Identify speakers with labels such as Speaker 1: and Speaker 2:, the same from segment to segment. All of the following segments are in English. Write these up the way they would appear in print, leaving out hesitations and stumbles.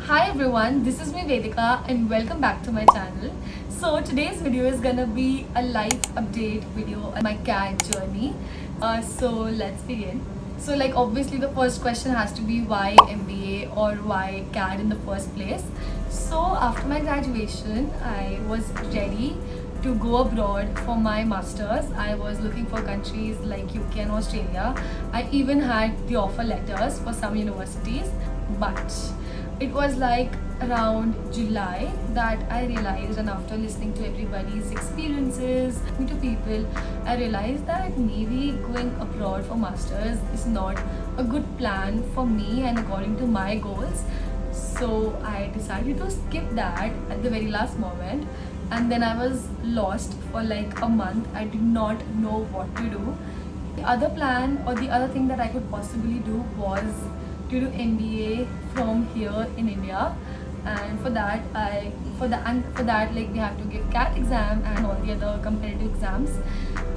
Speaker 1: Hi everyone, this is me Vedika and welcome back to my channel. So today's video is gonna be a life update video on my CAD journey. So let's begin. So obviously the first question has to be why MBA or why CAD in the first place. So after my graduation, I was ready to go abroad for my masters. I was looking for countries like UK and Australia. I even had the offer letters for some universities, but it was like around July that I realized, and after listening to everybody's experiences, talking to people, I realized that maybe going abroad for masters is not a good plan for me and according to my goals. So I decided to skip that at the very last moment, and then I was lost for like a month. I did not know what to do. The other plan or the other thing that I could possibly do was to do MBA from here in India, and for that we have to give CAT exam and all the other competitive exams.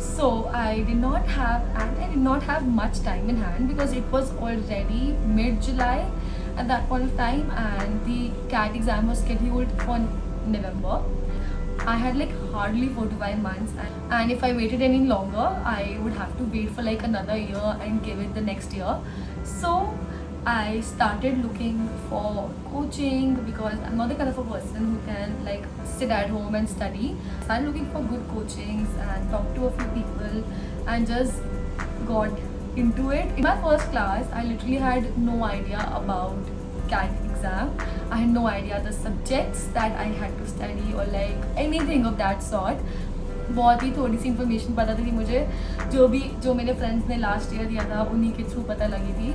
Speaker 1: So I did not have much time in hand because it was already mid-July at that point of time, and the CAT exam was scheduled for November. I had like hardly 4 to 5 months, and if I waited any longer, I would have to wait for like another year and give it the next year. So I started looking for coaching because I'm not the kind of a person who can like sit at home and study. I started looking for good coachings and talked to a few people and just got into it. In my first class, I literally had no idea about CAT exam. I had no idea the subjects that I had to study or like anything of that sort. बहुत ही थोड़ी सी information पता थी मुझे, जो मेरे friends ने last year दिया था उन्हीं के थ्रू पता लगी थी.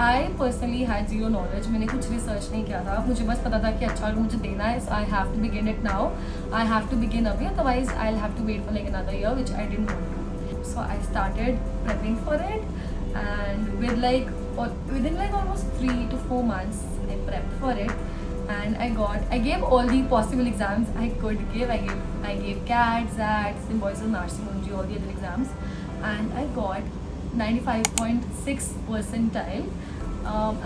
Speaker 1: I personally had zero knowledge. मैंने कुछ रिसर्च नहीं किया था. मुझे बस पता था कि अच्छा अगर मुझे देना है so I have to begin it now. I have to begin अभी, otherwise I have to wait for like another year which I didn't want to. So I started prepping for it, and within like almost 3 to 4 months I prepped for it, and I gave all the possible exams I could give. I gave CAT, SAT, Symbiosis, Narsimology, all the other exams, and I got 95.6 percentile.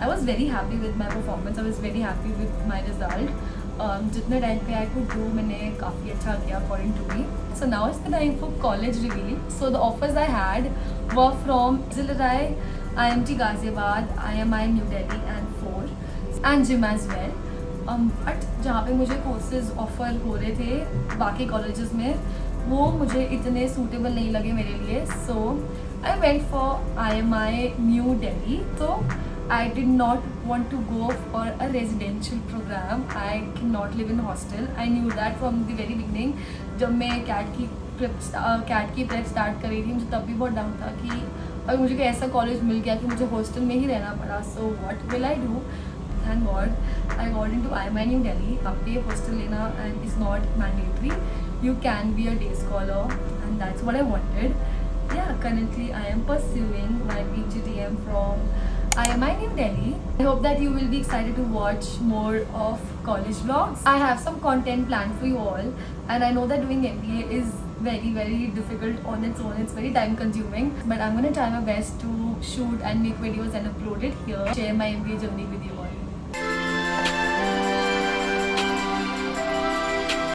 Speaker 1: I was very happy with my performance. I was very happy with my result. जितने time पे I could do मैंने काफ़ी अच्छा किया according to me. So now it's the time for college reveal. So the offers I had were from Zilrai, IMT Ghaziabad, IMI New Delhi and 4 and GIM as well. But जहाँ पे मुझे courses offer हो रहे थे बाकी colleges में, वो मुझे इतने सूटेबल नहीं लगे मेरे लिए. So I went for IMI New Delhi. So I did not want to go for a residential program. I cannot live in a hostel. I knew that from the very beginning. जब मैं CAT की prep start कर रही थी, मुझे तब भी बहुत डाउट था कि अगर मुझे कोई ऐसा कॉलेज मिल गया कि मुझे हॉस्टल में ही रहना पड़ा, so what will I do. Thank God I got into IMI New Delhi. अब पे hostel लेना and is not mandatory. You can be a day scholar, and that's what I wanted. Yeah, currently I am pursuing my PGDM from IMI New Delhi. I hope that you will be excited to watch more of college vlogs. I have some content planned for you all, and I know that doing MBA is very difficult on its own. It's very time consuming, but I'm gonna try my best to shoot and make videos and upload it here. Share my MBA journey with you all.